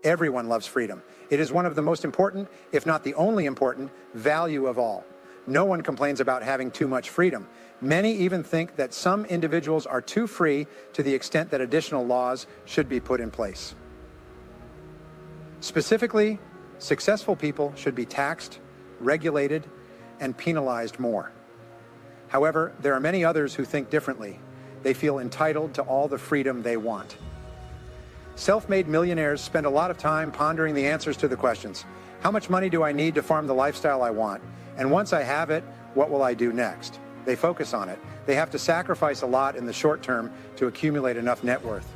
Everyone loves freedom. It is one of the most important, if not the only important, value of all. No one complains about having too much freedom. Many even think that some individuals are too free to the extent that additional laws should be put in place. Specifically, successful people should be taxed, regulated, and penalized more. However, there are many others who think differently. They feel entitled to all the freedom they want. Self-made millionaires spend a lot of time pondering the answers to the questions. How much money do I need to farm the lifestyle I want? And once I have it, what will I do next? They focus on it. They have to sacrifice a lot in the short term to accumulate enough net worth.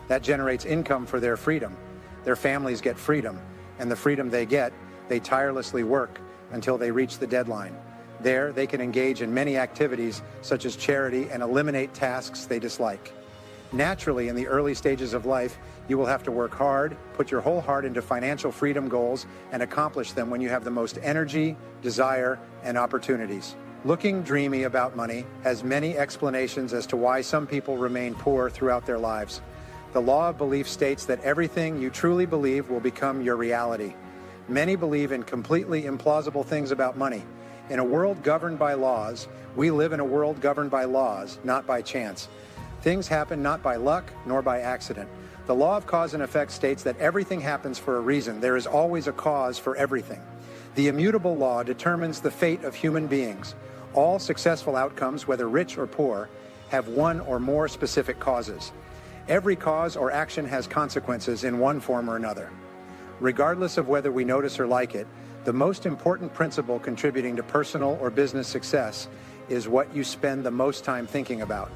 That generates income for their freedom. Their families get freedom, and the freedom they get, they tirelessly work until they reach the deadline. There, they can engage in many activities such as charity and eliminate tasks they dislike. Naturally, in the early stages of life, you will have to work hard, put your whole heart into financial freedom goals, and accomplish them when you have the most energy, desire, and opportunities. Looking dreamy about money has many explanations as to why some people remain poor throughout their lives. The law of belief states that everything you truly believe will become your reality. Many believe in completely implausible things about money. In a world governed by laws, we live in a world governed by laws, not by chance. Things happen not by luck nor by accident. The law of cause and effect states that everything happens for a reason. There is always a cause for everything. The immutable law determines the fate of human beings. All successful outcomes, whether rich or poor, have one or more specific causes. Every cause or action has consequences in one form or another. Regardless of whether we notice or like it, the most important principle contributing to personal or business success is what you spend the most time thinking about.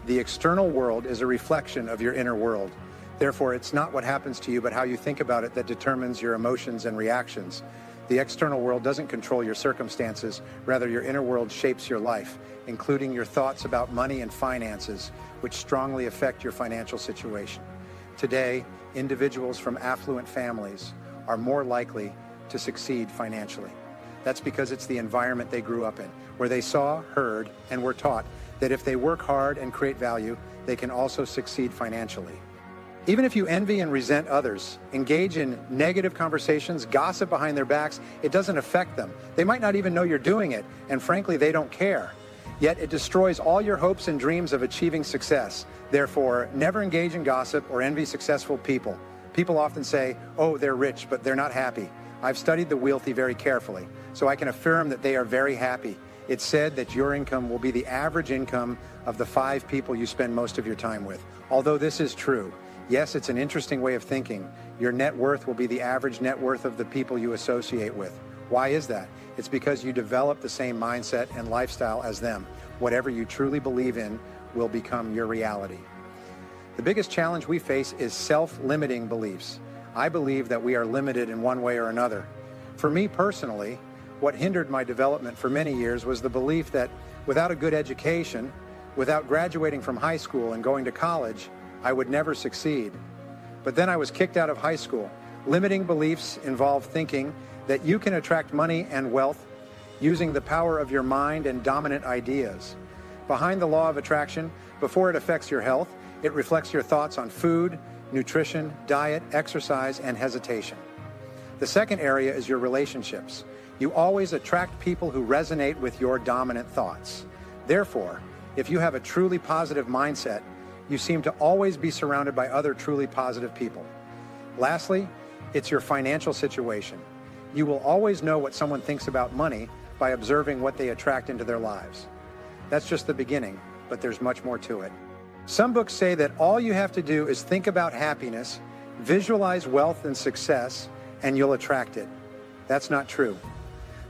The external world is a reflection of your inner world. Therefore, it's not what happens to you, but how you think about it that determines your emotions and reactions. The external world doesn't control your circumstances. Rather, your inner world shapes your life, including your thoughts about money and finances, which strongly affect your financial situation. Today, individuals from affluent families are more likely to succeed financially. That's because it's the environment they grew up in, where they saw, heard, and were taught that if they work hard and create value, they can also succeed financially. Even if you envy and resent others, engage in negative conversations, gossip behind their backs, it doesn't affect them. They might not even know you're doing it, and frankly, they don't care. Yet it destroys all your hopes and dreams of achieving success. Therefore, never engage in gossip or envy successful people. People often say, oh, they're rich, but they're not happy. I've studied the wealthy very carefully, so I can affirm that they are very happy. It's said that your income will be the average income of the 5 people you spend most of your time with. Although this is true, yes, it's an interesting way of thinking. Your net worth will be the average net worth of the people you associate with. Why is that? It's because you develop the same mindset and lifestyle as them. Whatever you truly believe in will become your reality. The biggest challenge we face is self-limiting beliefs. I believe that we are limited in one way or another. For me personally, what hindered my development for many years was the belief that without a good education, without graduating from high school and going to college, I would never succeed. But then I was kicked out of high school. Limiting beliefs involve thinking that you can attract money and wealth using the power of your mind and dominant ideas. Behind the law of attraction, before it affects your health, it reflects your thoughts on food, nutrition, diet, exercise, and hesitation. The second area is your relationships. You always attract people who resonate with your dominant thoughts. Therefore, if you have a truly positive mindset, you seem to always be surrounded by other truly positive people. Lastly, it's your financial situation. You will always know what someone thinks about money by observing what they attract into their lives. That's just the beginning, but there's much more to it. Some books say that all you have to do is think about happiness, visualize wealth and success, and you'll attract it. That's not true.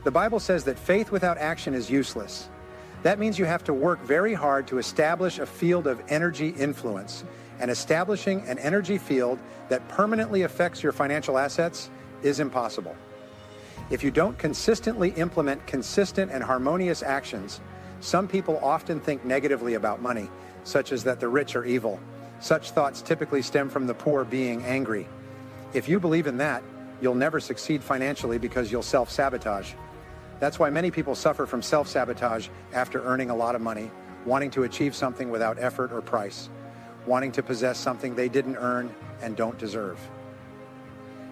The Bible says that faith without action is useless. That means you have to work very hard to establish a field of energy influence, and establishing an energy field that permanently affects your financial assets is impossible. If you don't consistently implement consistent and harmonious actions, some people often think negatively about money, such as that the rich are evil. Such thoughts typically stem from the poor being angry. If you believe in that, you'll never succeed financially because you'll self-sabotage. That's why many people suffer from self-sabotage after earning a lot of money, wanting to achieve something without effort or price, wanting to possess something they didn't earn and don't deserve.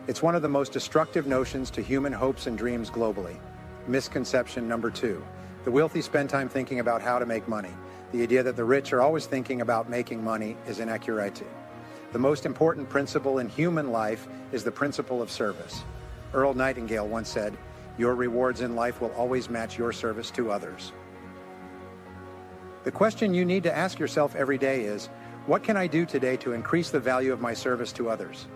It's one of the most destructive notions to human hopes and dreams globally. Misconception number 2. The wealthy spend time thinking about how to make money. The idea that the rich are always thinking about making money is inaccurate. The most important principle in human life is the principle of service. Earl Nightingale once said, "Your rewards in life will always match your service to others." The question you need to ask yourself every day is, what can I do today to increase the value of my service to others?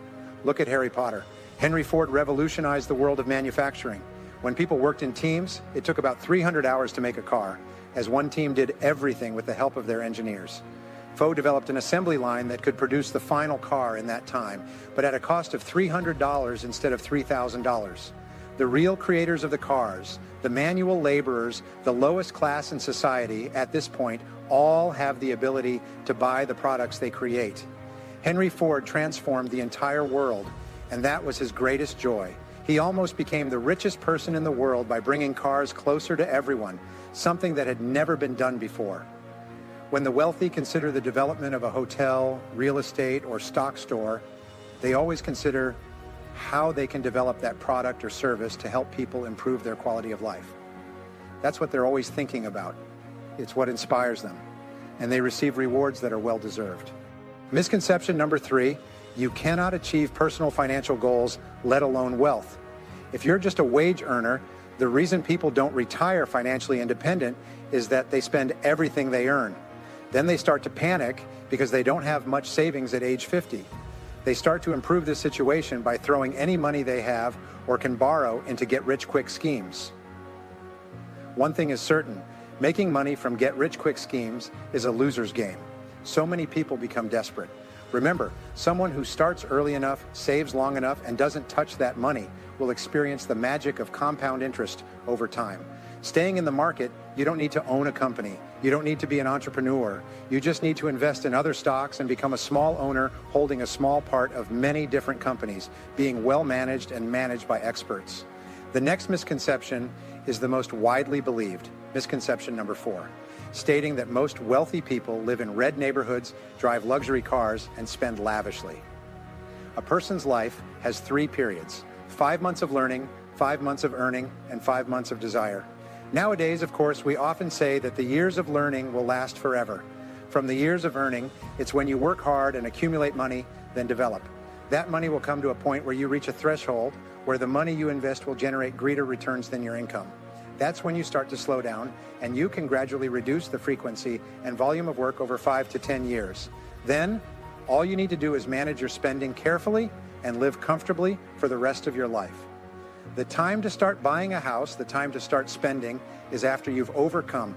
Look at Harry Potter. Henry Ford revolutionized the world of manufacturing. When people worked in teams, it took about 300 hours to make a car, as one team did everything with the help of their engineers. Ford developed an assembly line that could produce the final car in that time, but at a cost of $300 instead of $3,000. The real creators of the cars, the manual laborers, the lowest class in society at this point, all have the ability to buy the products they create. Henry Ford transformed the entire world, and that was his greatest joy. He almost became the richest person in the world by bringing cars closer to everyone, something that had never been done before. When the wealthy consider the development of a hotel, real estate, or stock store, they always consider how they can develop that product or service to help people improve their quality of life. That's what they're always thinking about. It's what inspires them, and they receive rewards that are well-deserved. Misconception number 3, you cannot achieve personal financial goals, let alone wealth. If you're just a wage earner, the reason people don't retire financially independent is that they spend everything they earn. Then they start to panic because they don't have much savings at age 50. They start to improve this situation by throwing any money they have or can borrow into get-rich-quick schemes. One thing is certain, making money from get-rich-quick schemes is a loser's game. So many people become desperate. Remember, someone who starts early enough, saves long enough, and doesn't touch that money will experience the magic of compound interest over time. Staying in the market, you don't need to own a company. You don't need to be an entrepreneur. You just need to invest in other stocks and become a small owner holding a small part of many different companies, being well managed and managed by experts. The next misconception is the most widely believed, misconception number 4, stating that most wealthy people live in red neighborhoods, drive luxury cars, and spend lavishly. A person's life has 3 periods: 5 months of learning, 5 months of earning, and 5 months of desire. Nowadays, of course, we often say that the years of learning will last forever. From the years of earning, it's when you work hard and accumulate money, then develop. That money will come to a point where you reach a threshold where the money you invest will generate greater returns than your income. That's when you start to slow down, and you can gradually reduce the frequency and volume of work over 5 to 10 years. Then, all you need to do is manage your spending carefully and live comfortably for the rest of your life. The time to start buying a house, the time to start spending, is after you've overcome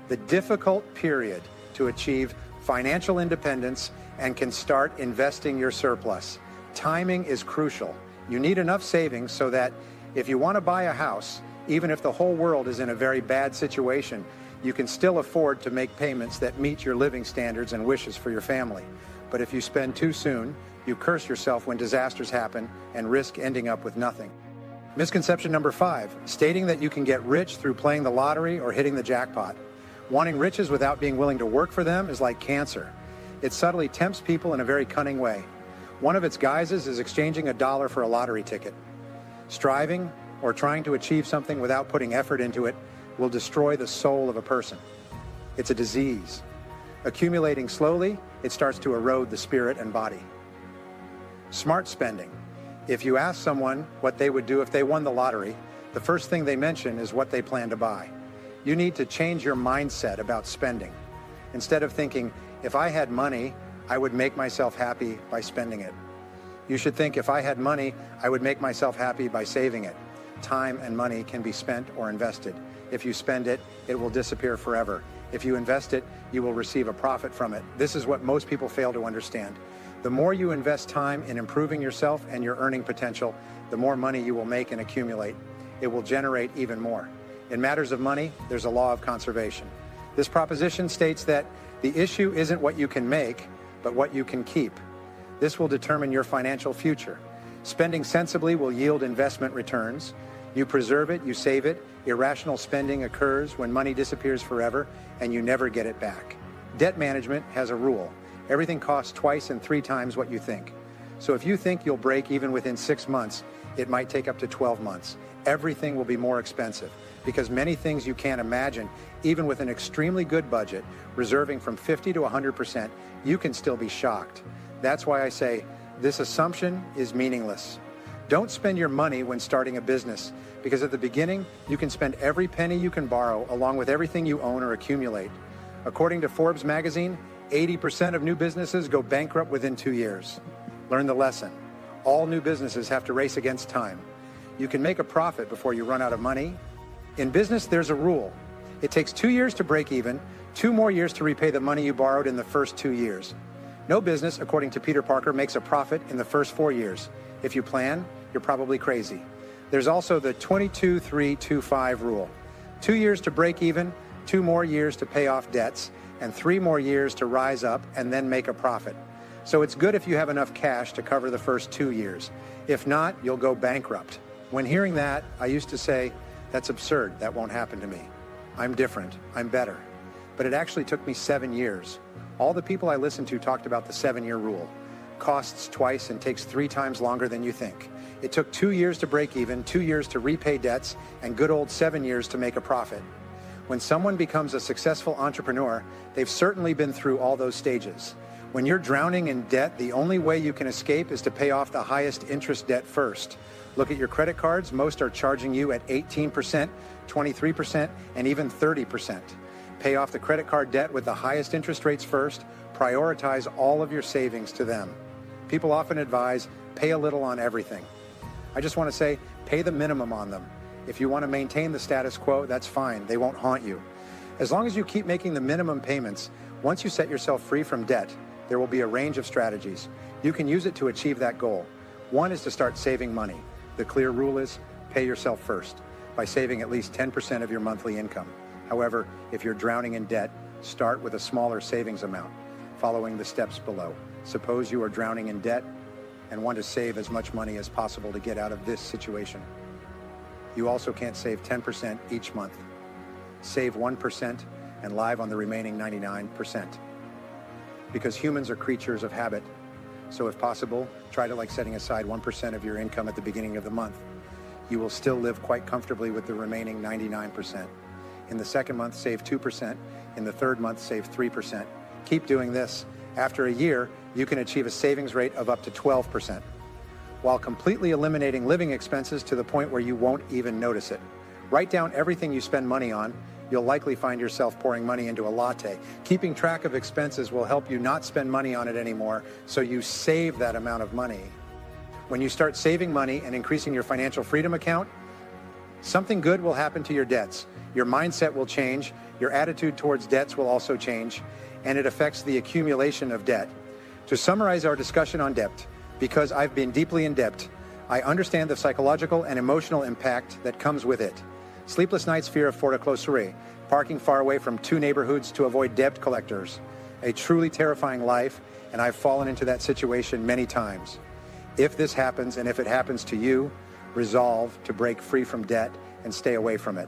the difficult period to achieve financial independence and can start investing your surplus. Timing is crucial. You need enough savings so that if you want to buy a house, even if the whole world is in a very bad situation, you can still afford to make payments that meet your living standards and wishes for your family. But if you spend too soon, you curse yourself when disasters happen and risk ending up with nothing. Misconception number 5, stating that you can get rich through playing the lottery or hitting the jackpot. Wanting riches without being willing to work for them is like cancer. It subtly tempts people in a very cunning way. One of its guises is exchanging $1 for a lottery ticket. Striving or trying to achieve something without putting effort into it will destroy the soul of a person. It's a disease. Accumulating slowly, it starts to erode the spirit and body. Smart spending. If you ask someone what they would do if they won the lottery, the first thing they mention is what they plan to buy. You need to change your mindset about spending. Instead of thinking, if I had money, I would make myself happy by spending it. You should think, if I had money, I would make myself happy by saving it. Time and money can be spent or invested. If you spend it, it will disappear forever. If you invest it, you will receive a profit from it. This is what most people fail to understand. The more you invest time in improving yourself and your earning potential, the more money you will make and accumulate. It will generate even more. In matters of money, there's a law of conservation. This proposition states that the issue isn't what you can make, but what you can keep. This will determine your financial future. Spending sensibly will yield investment returns. You preserve it, you save it. Irrational spending occurs when money disappears forever and you never get it back. Debt management has a rule. Everything costs twice and 3 times what you think. So if you think you'll break even within 6 months, it might take up to 12 months. Everything will be more expensive because many things you can't imagine, even with an extremely good budget, reserving from 50 to 100%, you can still be shocked. That's why I say this assumption is meaningless. Don't spend your money when starting a business, because at the beginning, you can spend every penny you can borrow along with everything you own or accumulate. According to Forbes magazine, 80% of new businesses go bankrupt within 2 years. Learn the lesson. All new businesses have to race against time. You can make a profit before you run out of money. In business, there's a rule. It takes 2 years to break even, 2 more years to repay the money you borrowed in the first 2 years. No business, according to Peter Parker, makes a profit in the first 4 years. If you plan, you're probably crazy. There's also the 22-3-2-5 rule. 2 years to break even, 2 more years to pay off debts, and 3 more years to rise up and then make a profit. So it's good if you have enough cash to cover the first 2 years. If not, you'll go bankrupt. When hearing that, I used to say, that's absurd, that won't happen to me. I'm different, I'm better. But it actually took me 7 years. All the people I listened to talked about the 7-year rule. Costs twice and takes 3 times longer than you think. It took 2 years to break even, 2 years to repay debts, and good old 7 years to make a profit. When someone becomes a successful entrepreneur, they've certainly been through all those stages. When you're drowning in debt, the only way you can escape is to pay off the highest interest debt first. Look at your credit cards. Most are charging you at 18%, 23%, and even 30%. Pay off the credit card debt with the highest interest rates first. Prioritize all of your savings to them. People often advise, pay a little on everything. I just want to say, pay the minimum on them. If you want to maintain the status quo, that's fine. They won't haunt you. As long as you keep making the minimum payments, once you set yourself free from debt, there will be a range of strategies. You can use it to achieve that goal. One is to start saving money. The clear rule is pay yourself first by saving at least 10% of your monthly income. However, if you're drowning in debt, start with a smaller savings amount, following the steps below. Suppose you are drowning in debt and want to save as much money as possible to get out of this situation. You also can't save 10% each month. Save 1% and live on the remaining 99%. Because humans are creatures of habit. So if possible, try to like setting aside 1% of your income at the beginning of the month. You will still live quite comfortably with the remaining 99%. In the second month, save 2%. In the third month, save 3%. Keep doing this. After a year, you can achieve a savings rate of up to 12%, while completely eliminating living expenses to the point where you won't even notice it. Write down everything you spend money on. You'll likely find yourself pouring money into a latte. Keeping track of expenses will help you not spend money on it anymore, so you save that amount of money. When you start saving money and increasing your financial freedom account, something good will happen to your debts. Your mindset will change, your attitude towards debts will also change, and it affects the accumulation of debt. To summarize our discussion on debt, because I've been deeply in debt, I understand the psychological and emotional impact that comes with it. Sleepless nights, fear of foreclosure, parking far away from 2 neighborhoods to avoid debt collectors. A truly terrifying life, and I've fallen into that situation many times. If this happens, and if it happens to you, resolve to break free from debt and stay away from it.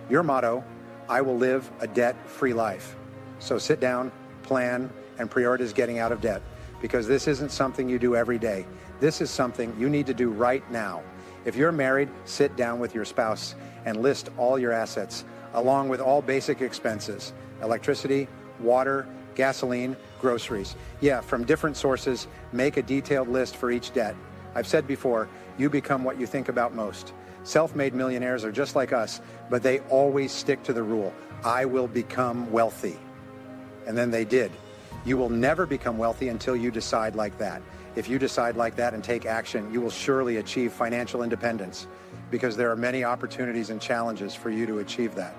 Your motto, I will live a debt-free life. So sit down, plan, and prioritize getting out of debt, because this isn't something you do every day. This is something you need to do right now. If you're married, sit down with your spouse and list all your assets, along with all basic expenses, electricity, water, gasoline, groceries. Yeah, from different sources, make a detailed list for each debt. I've said before, you become what you think about most. Self-made millionaires are just like us, but they always stick to the rule, I will become wealthy. And then they did. You will never become wealthy until you decide like that. If you decide like that and take action, you will surely achieve financial independence, because there are many opportunities and challenges for you to achieve that.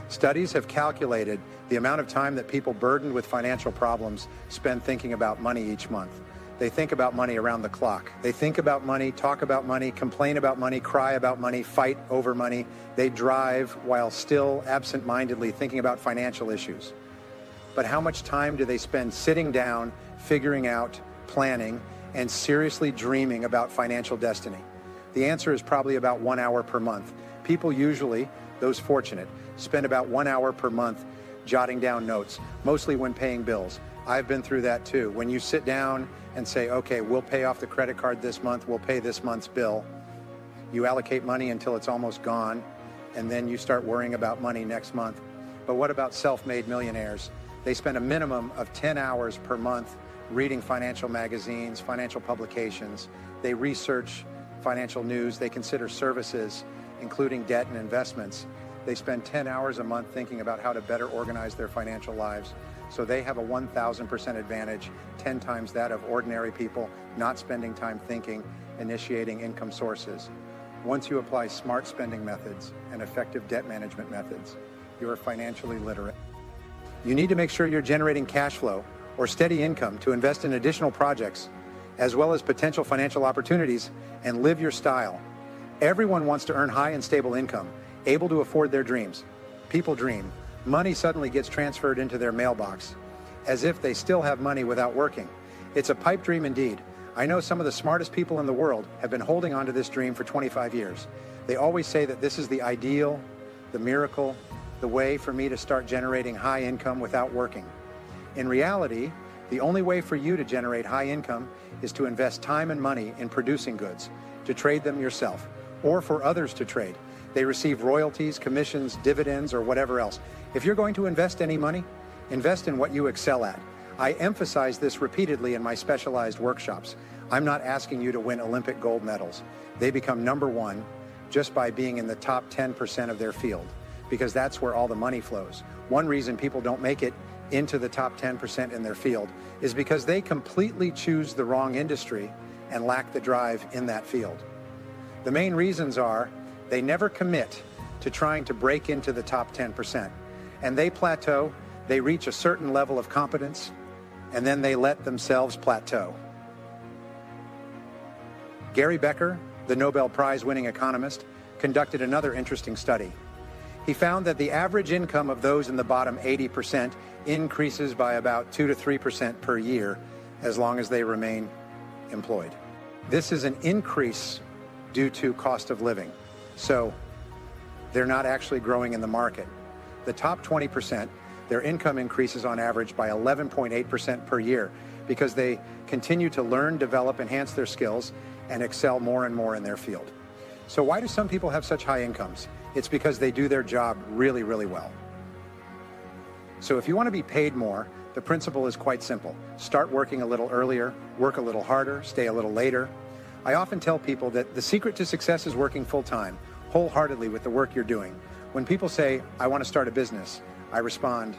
Studies have calculated the amount of time that people burdened with financial problems spend thinking about money each month. They think about money around the clock. They think about money, talk about money, complain about money, cry about money, fight over money. They drive while still absent-mindedly thinking about financial issues. But how much time do they spend sitting down, figuring out, planning, and seriously dreaming about financial destiny? The answer is probably about 1 hour per month. People usually, those fortunate, spend about 1 hour per month jotting down notes, mostly when paying bills. I've been through that too. When you sit down and say, okay, we'll pay off the credit card this month, we'll pay this month's bill, you allocate money until it's almost gone, and then you start worrying about money next month. But what about self-made millionaires? They spend a minimum of 10 hours per month reading financial magazines, financial publications. They research financial news. They consider services, including debt and investments. They spend 10 hours a month thinking about how to better organize their financial lives. So they have a 1,000% advantage, 10 times that of ordinary people not spending time thinking, initiating income sources. Once you apply smart spending methods and effective debt management methods, you are financially literate. You need to make sure you're generating cash flow or steady income to invest in additional projects, as well as potential financial opportunities, and live your style. Everyone wants to earn high and stable income, able to afford their dreams. People dream. Money suddenly gets transferred into their mailbox, as if they still have money without working. It's a pipe dream indeed. I know some of the smartest people in the world have been holding on to this dream for 25 years. They always say that this is the ideal, the miracle, the way for me to start generating high income without working. In reality, the only way for you to generate high income is to invest time and money in producing goods, to trade them yourself, or for others to trade. They receive royalties, commissions, dividends, or whatever else. If you're going to invest any money, invest in what you excel at. I emphasize this repeatedly in my specialized workshops. I'm not asking you to win Olympic gold medals. They become number one just by being in the top 10% of their field, because that's where all the money flows. One reason people don't make it into the top 10% in their field is because they completely choose the wrong industry and lack the drive in that field. The main reasons are they never commit to trying to break into the top 10%, and they plateau. They reach a certain level of competence, and then they let themselves plateau. Gary Becker, the Nobel Prize-winning economist, conducted another interesting study. He found that the average income of those in the bottom 80% increases by about 2 to 3% per year as long as they remain employed. This is an increase due to cost of living. So they're not actually growing in the market. The top 20%, their income increases on average by 11.8% per year because they continue to learn, develop, enhance their skills, and excel more and more in their field. So why do some people have such high incomes? It's because they do their job really, really well. So if you want to be paid more, the principle is quite simple. Start working a little earlier, work a little harder, stay a little later. I often tell people that the secret to success is working full-time, wholeheartedly with the work you're doing. When people say, I want to start a business, I respond,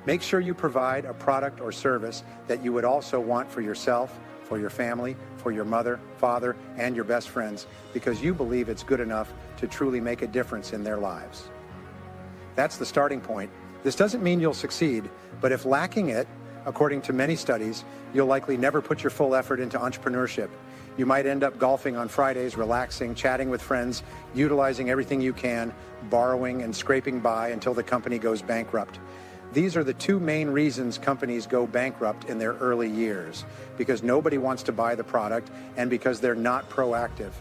make sure you provide a product or service that you would also want for yourself, for your family, for your mother, father, and your best friends, because you believe it's good enough to truly make a difference in their lives. That's the starting point. This doesn't mean you'll succeed, but if lacking it, according to many studies, you'll likely never put your full effort into entrepreneurship. You might end up golfing on Fridays, relaxing, chatting with friends, utilizing everything you can, borrowing and scraping by until the company goes bankrupt. These are the two main reasons companies go bankrupt in their early years, because nobody wants to buy the product and because they're not proactive.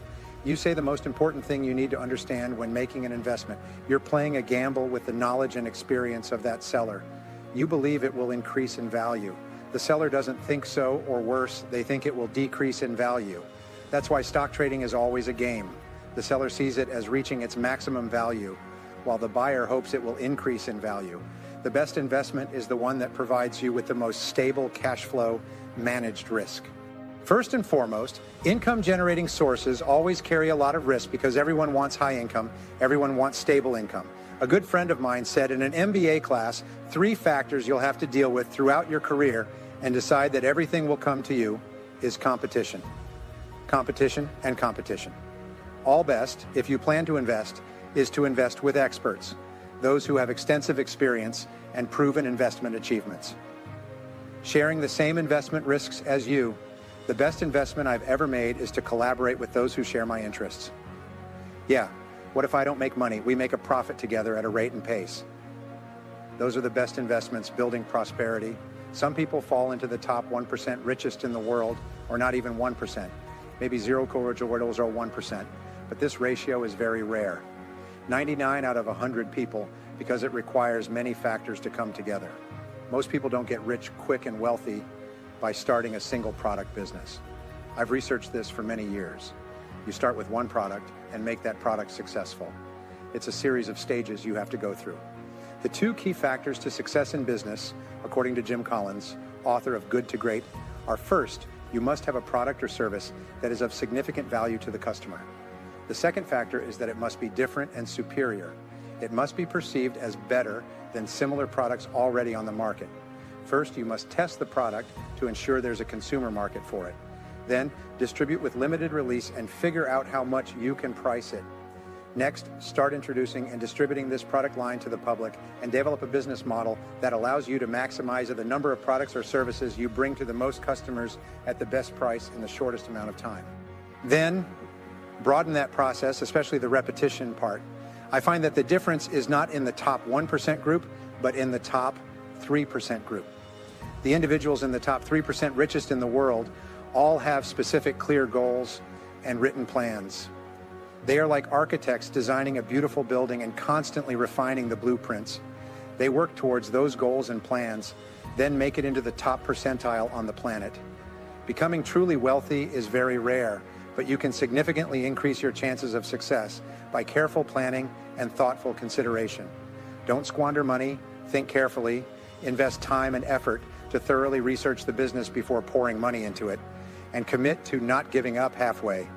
You say the most important thing you need to understand when making an investment. You're playing a gamble with the knowledge and experience of that seller. You believe it will increase in value. The seller doesn't think so, or worse, they think it will decrease in value. That's why stock trading is always a game. The seller sees it as reaching its maximum value, while the buyer hopes it will increase in value. The best investment is the one that provides you with the most stable cash flow, managed risk. First and foremost, income-generating sources always carry a lot of risk because everyone wants high income, everyone wants stable income. A good friend of mine said in an MBA class, 3 factors you'll have to deal with throughout your career and decide that everything will come to you is competition. Competition and competition. All best, if you plan to invest, is to invest with experts, those who have extensive experience and proven investment achievements. Sharing the same investment risks as you, the best investment I've ever made is to collaborate with those who share my interests. Yeah, what if I don't make money? We make a profit together at a rate and pace. Those are the best investments, building prosperity. Some people fall into the top 1% richest in the world, or not even 1%, maybe 0.01%, but this ratio is very rare. 99 out of 100 people, because it requires many factors to come together. Most people don't get rich quick and wealthy by starting a single product business. I've researched this for many years. You start with one product and make that product successful. It's a series of stages you have to go through. The two key factors to success in business, according to Jim Collins, author of Good to Great, are first, you must have a product or service that is of significant value to the customer. The second factor is that it must be different and superior. It must be perceived as better than similar products already on the market. First, you must test the product to ensure there's a consumer market for it. Then, distribute with limited release and figure out how much you can price it. Next, start introducing and distributing this product line to the public and develop a business model that allows you to maximize the number of products or services you bring to the most customers at the best price in the shortest amount of time. Then, broaden that process, especially the repetition part. I find that the difference is not in the top 1% group, but in the top 3% group. The individuals in the top 3% richest in the world all have specific clear goals and written plans. They are like architects designing a beautiful building and constantly refining the blueprints. They work towards those goals and plans, then make it into the top percentile on the planet. Becoming truly wealthy is very rare, but you can significantly increase your chances of success by careful planning and thoughtful consideration. Don't squander money, think carefully, invest time and effort to thoroughly research the business before pouring money into it, and commit to not giving up halfway.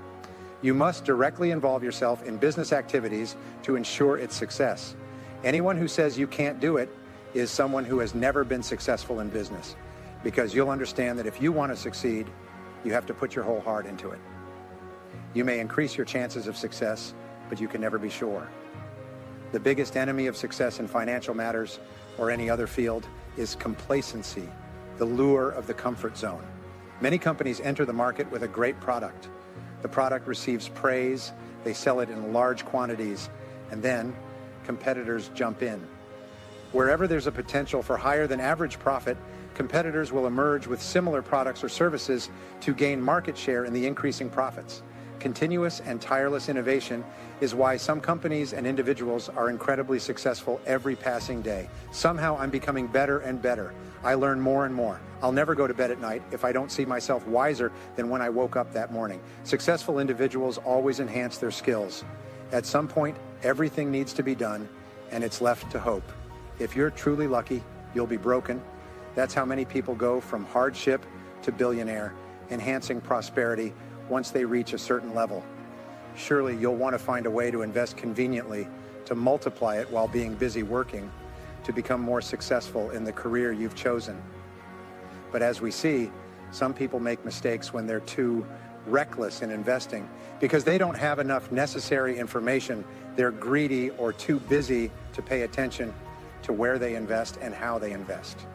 You must directly involve yourself in business activities to ensure its success. Anyone who says you can't do it is someone who has never been successful in business, because you'll understand that if you want to succeed, you have to put your whole heart into it. You may increase your chances of success, but you can never be sure. The biggest enemy of success in financial matters or any other field is complacency, the lure of the comfort zone. Many companies enter the market with a great product. The product receives praise, they sell it in large quantities, and then competitors jump in. Wherever there's a potential for higher than average profit, competitors will emerge with similar products or services to gain market share in the increasing profits. Continuous and tireless innovation is why some companies and individuals are incredibly successful every passing day. Somehow I'm becoming better and better. I learn more and more. I'll never go to bed at night if I don't see myself wiser than when I woke up that morning. Successful individuals always enhance their skills. At some point, everything needs to be done, and it's left to hope. If you're truly lucky, you'll be broken. That's how many people go from hardship to billionaire, enhancing prosperity once they reach a certain level. Surely you'll want to find a way to invest conveniently, to multiply it while being busy working, to become more successful in the career you've chosen. But as we see, some people make mistakes when they're too reckless in investing because they don't have enough necessary information. They're greedy or too busy to pay attention to where they invest and how they invest.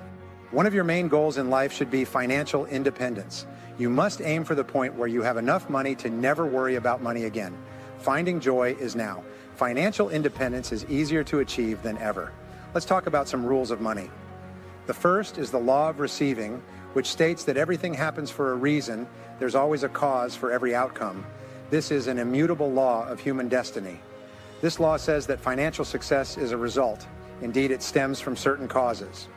One of your main goals in life should be financial independence. You must aim for the point where you have enough money to never worry about money again. Finding joy is now. Financial independence is easier to achieve than ever. Let's talk about some rules of money. The first is the law of receiving, which states that everything happens for a reason. There's always a cause for every outcome. This is an immutable law of human destiny. This law says that financial success is a result. Indeed, it stems from certain causes.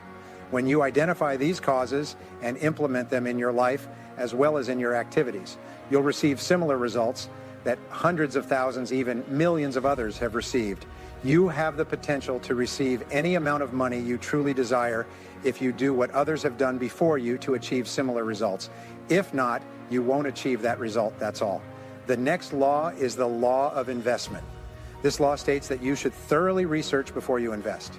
When you identify these causes and implement them in your life as well as in your activities, you'll receive similar results that hundreds of thousands, even millions of others have received. You have the potential to receive any amount of money you truly desire if you do what others have done before you to achieve similar results. If not, you won't achieve that result, that's all. The next law is the law of investment. This law states that you should thoroughly research before you invest.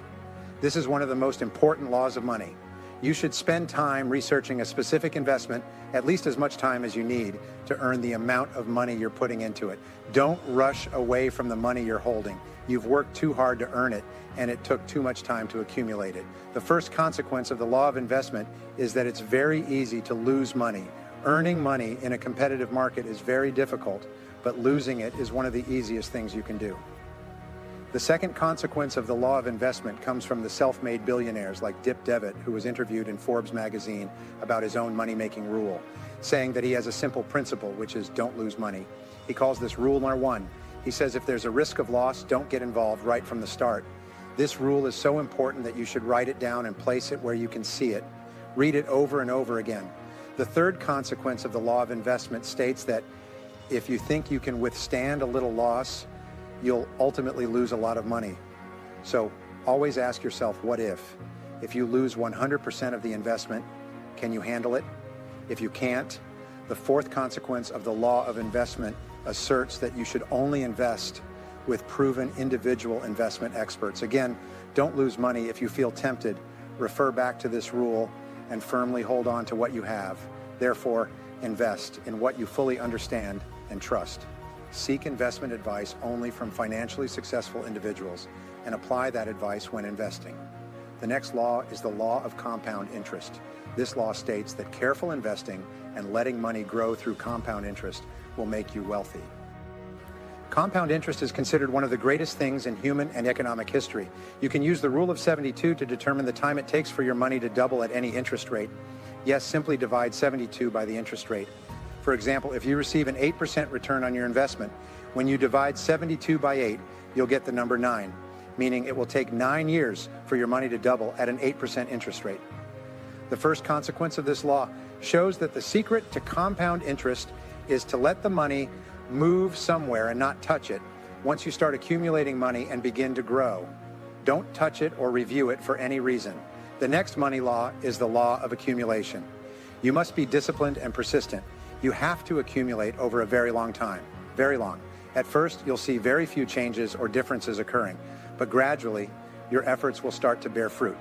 This is one of the most important laws of money. You should spend time researching a specific investment, at least as much time as you need to earn the amount of money you're putting into it. Don't rush away from the money you're holding. You've worked too hard to earn it, and it took too much time to accumulate it. The first consequence of the law of investment is that it's very easy to lose money. Earning money in a competitive market is very difficult, but losing it is one of the easiest things you can do. The second consequence of the law of investment comes from the self-made billionaires like Dip Devitt, who was interviewed in Forbes magazine about his own money-making rule, saying that he has a simple principle, which is don't lose money. He calls this rule number one. He says if there's a risk of loss, don't get involved right from the start. This rule is so important that you should write it down and place it where you can see it. Read it over and over again. The third consequence of the law of investment states that if you think you can withstand a little loss, you'll ultimately lose a lot of money. So always ask yourself, what if? If you lose 100% of the investment, can you handle it? If you can't, the fourth consequence of the law of investment asserts that you should only invest with proven individual investment experts. Again, don't lose money if you feel tempted. Refer back to this rule and firmly hold on to what you have. Therefore, invest in what you fully understand and trust. Seek investment advice only from financially successful individuals and apply that advice when investing. The next law is the law of compound interest. This law states that careful investing and letting money grow through compound interest will make you wealthy. Compound interest is considered one of the greatest things in human and economic history. You can use the rule of 72 to determine the time it takes for your money to double at any interest rate. Yes, simply divide 72 by the interest rate. For example, if you receive an 8% return on your investment, when you divide 72 by 8, you'll get the number 9, meaning it will take 9 years for your money to double at an 8% interest rate. The first consequence of this law shows that the secret to compound interest is to let the money move somewhere and not touch it once you start accumulating money and begin to grow. Don't touch it or review it for any reason. The next money law is the law of accumulation. You must be disciplined and persistent. You have to accumulate over a very long time, very long. At first, you'll see very few changes or differences occurring, but gradually, your efforts will start to bear fruit.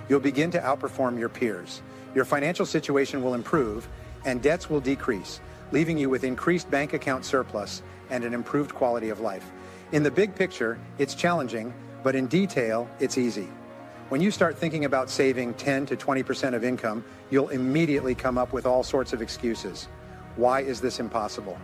You'll begin to outperform your peers. Your financial situation will improve and debts will decrease, leaving you with increased bank account surplus and an improved quality of life. In the big picture, it's challenging, but in detail, it's easy. When you start thinking about saving 10 to 20% of income, you'll immediately come up with all sorts of excuses. Why is this impossible?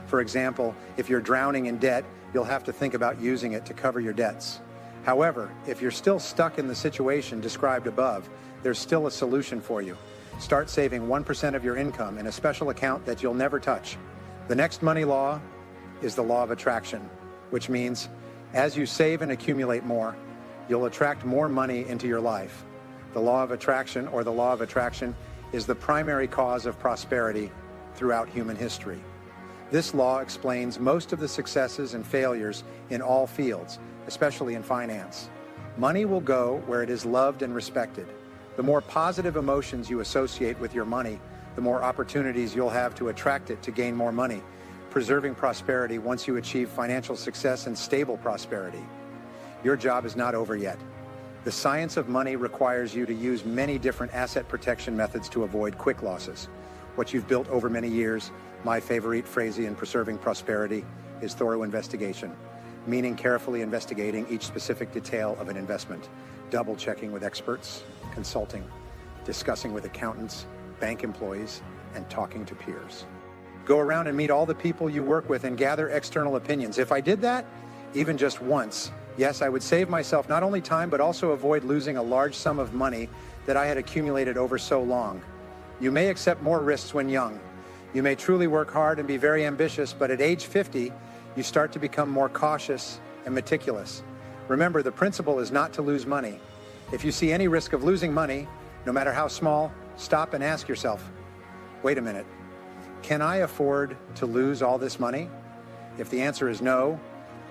For example, if you're drowning in debt, you'll have to think about using it to cover your debts. However, if you're still stuck in the situation described above, there's still a solution for you. Start saving 1% of your income in a special account that you'll never touch. The next money law is the law of attraction, which means as you save and accumulate more, you'll attract more money into your life. The law of attraction, or the law of attraction, is the primary cause of prosperity throughout human history. This law explains most of the successes and failures in all fields, especially in finance. Money will go where it is loved and respected. The more positive emotions you associate with your money, the more opportunities you'll have to attract it to gain more money, preserving prosperity once you achieve financial success and stable prosperity. Your job is not over yet. The science of money requires you to use many different asset protection methods to avoid quick losses. What you've built over many years, my favorite phrase in preserving prosperity, is thorough investigation, meaning carefully investigating each specific detail of an investment, double checking with experts, consulting, discussing with accountants, bank employees, and talking to peers. Go around and meet all the people you work with and gather external opinions. If I did that, even just once, yes, I would save myself not only time, but also avoid losing a large sum of money that I had accumulated over so long. You may accept more risks when young. You may truly work hard and be very ambitious, but at age 50, you start to become more cautious and meticulous. Remember, the principle is not to lose money. If you see any risk of losing money, no matter how small, stop and ask yourself, wait a minute, can I afford to lose all this money? If the answer is no,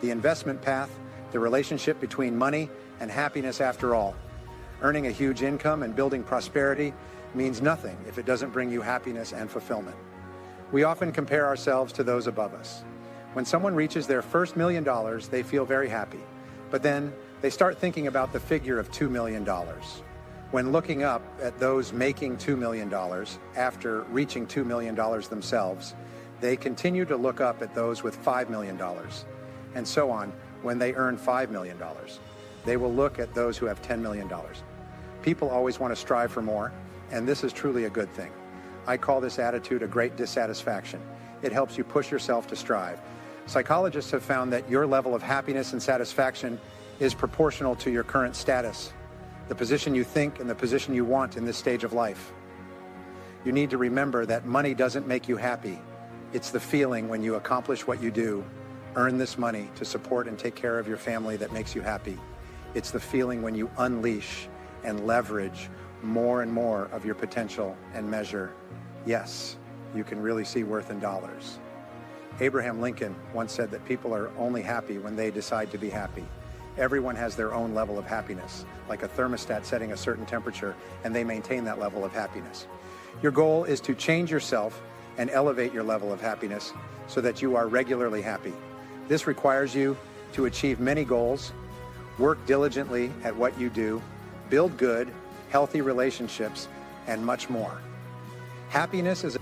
the investment path, the relationship between money and happiness after all. Earning a huge income and building prosperity means nothing if it doesn't bring you happiness and fulfillment. We often compare ourselves to those above us. When someone reaches their first $1 million, they feel very happy. But then they start thinking about the figure of $2 million. When looking up at those making $2 million after reaching $2 million themselves, they continue to look up at those with $5 million. And so on, when they earn $5 million, they will look at those who have $10 million. People always want to strive for more, and this is truly a good thing. I call this attitude a great dissatisfaction. It helps you push yourself to strive. Psychologists have found that your level of happiness and satisfaction is proportional to your current status, the position you think and the position you want in this stage of life. You need to remember that money doesn't make you happy. It's the feeling when you accomplish what you do, earn this money to support and take care of your family that makes you happy. It's the feeling when you unleash and leverage more and more of your potential and measure, yes, you can really see worth in dollars. Abraham Lincoln once said that people are only happy when they decide to be happy. Everyone has their own level of happiness, like a thermostat setting a certain temperature, and they maintain that level of happiness. Your goal is to change yourself and elevate your level of happiness so that you are regularly happy. This requires you to achieve many goals, work diligently at what you do, build good, healthy relationships, and much more. Happiness is